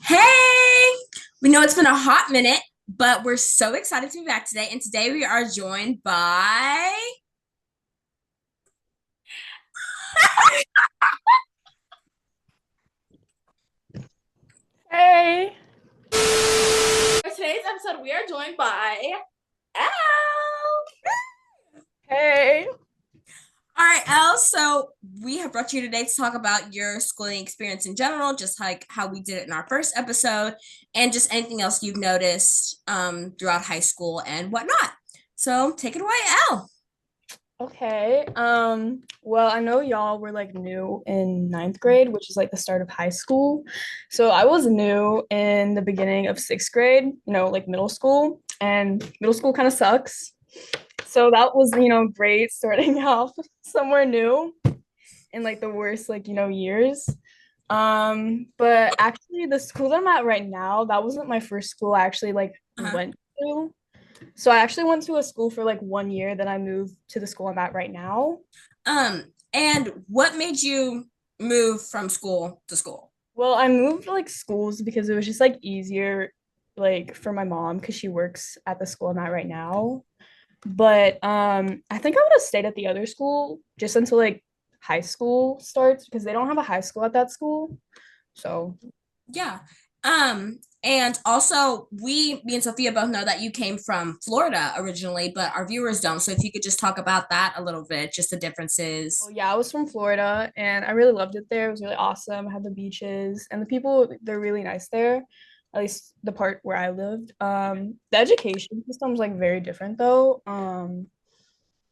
Hey! We know it's been a hot minute, but we're so excited to be back today. And today we are joined by. Hey. For today's episode, we are joined by Elle. Hey. All right, Elle. So we have brought you today to talk about your schooling experience in general, just like how we did it in our first episode, and just anything else you've noticed throughout high school and whatnot. So take it away, Elle. Okay. Well, I know y'all were like new in ninth grade, which is like the start of high school. So I was new in the beginning of sixth grade, like middle school, and middle school kind of sucks. So that was, great starting off somewhere new in like the worst, years. But actually the school that I'm at right now, that wasn't my first school I actually like Uh-huh. went to. So I actually went to a school for like 1 year, then I moved to the school I'm at right now. And what made you move from school to school? Well, I moved like schools because it was just like easier like for my mom because she works at the school I'm at right now. But I think I would have stayed at the other school just until like high school starts because they don't have a high school at that school. So Yeah. And also me and Sophia both know that you came from Florida originally, but our viewers don't. So if you could just talk about that a little bit, just the oh differences. yeah, I was from Florida and I really loved it there. It was really awesome. I had the beaches and the people, they're really nice there. At least the part where I lived. The education system was like very different though.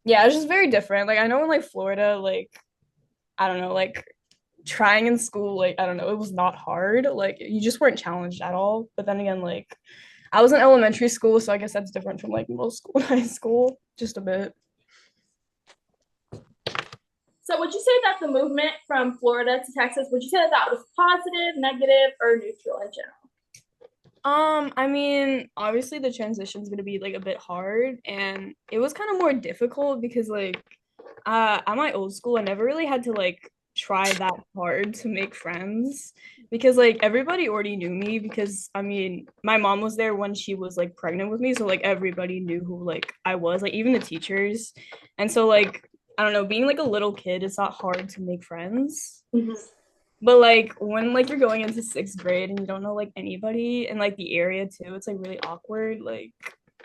Yeah, it was just very different. Like I know in like Florida, like I don't know, like trying in school, like I don't know, it was not hard. Like you just weren't challenged at all. But then again, like I was in elementary school, so I guess that's different from like middle school and high school, just a bit. So, would you say that the movement from Florida to Texas, would you say that that was positive, negative, or neutral in general? I mean, obviously the transition's gonna be like a bit hard, and it was kind of more difficult because like at my old school, I never really had to like try that hard to make friends because like everybody already knew me because I mean, my mom was there when she was like pregnant with me, so like everybody knew who like I was, like even the teachers. And so like I don't know, being like a little kid, it's not hard to make friends. Mm-hmm. But like when like you're going into sixth grade and you don't know like anybody in like the area too, it's like really awkward.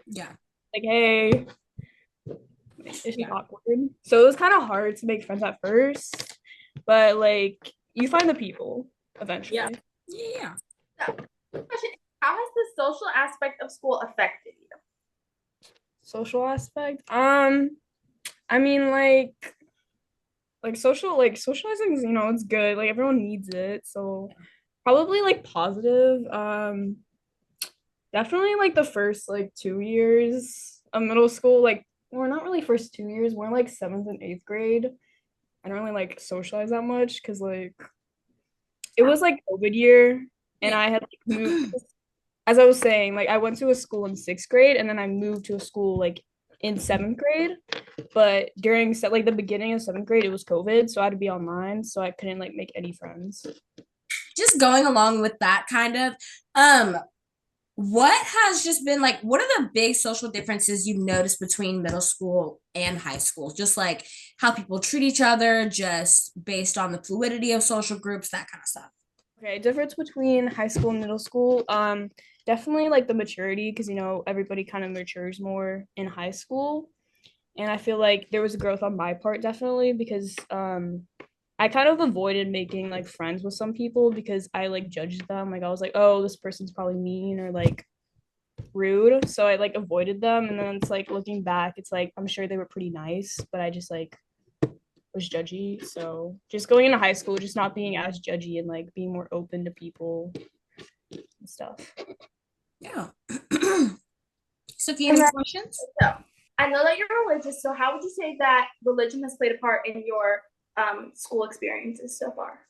Yeah. Like hey, it's just Yeah. awkward. So it was kind of hard to make friends at first, but like you find the people Yeah. eventually. Yeah. So, question: how has the social aspect of school affected you? Social aspect. I mean like social like socializing is, it's good. Like everyone needs it. So probably like positive. Definitely like the first like 2 years of middle school, like we're not really first 2 years, we're in like seventh and eighth grade. I don't really like socialize that much because like it was like COVID year and Yeah. I had like moved as I was saying, like I went to a school in sixth grade and then I moved to a school like in seventh grade. But during like the beginning of seventh grade, it was COVID, so I had to be online, so I couldn't like make any friends. Just going along with that kind of, um, what has just been like, what are the big social differences you've noticed between middle school and high school? Just like how people treat each other, just based on the fluidity of social groups, that kind of stuff. Okay, difference between high school and middle school. Definitely like the maturity because everybody kind of matures more in high school, and I feel like there was growth on my part definitely because I kind of avoided making like friends with some people because I like judged them. Like I was like, oh, this person's probably mean or like rude, so I like avoided them. And then it's like looking back, it's like I'm sure they were pretty nice, but I just like was judgy. So just going into high school, just not being as judgy and like being more open to people and stuff. Yeah. Sophia, And any then, questions? so, I know that you're religious, so how would you say that religion has played a part in your school experiences so far?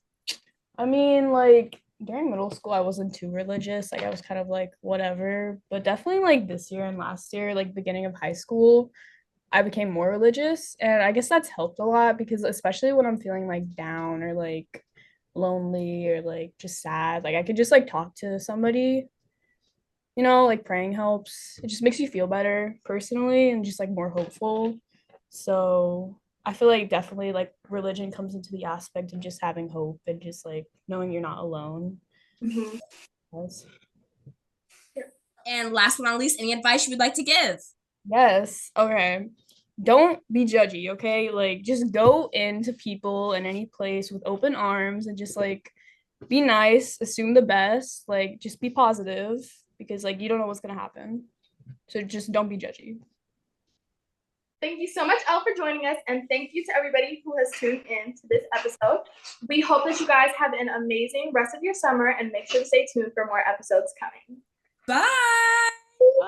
I mean, like during middle school, I wasn't too religious. Like I was kind of like whatever. But definitely like this year and last year, like beginning of high school, I became more religious. And I guess that's helped a lot because especially when I'm feeling like down or like lonely or like just sad, like I could just like talk to somebody, you know, like praying helps. It just makes you feel better personally and just like more hopeful. So I feel like definitely like religion comes into the aspect of just having hope and just like knowing you're not alone. Mhm. Yes. And last but not least, any advice you would like to give? Yes. Okay. Don't be judgy, okay? Like just go into people in any place with open arms and just like be nice, assume the best, like just be positive because like you don't know what's gonna happen. So just don't be judgy. Thank you so much, Elle, for joining us, and thank you to everybody who has tuned in to this episode. We hope that you guys have an amazing rest of your summer, and make sure to stay tuned for more episodes coming. Bye. Bye.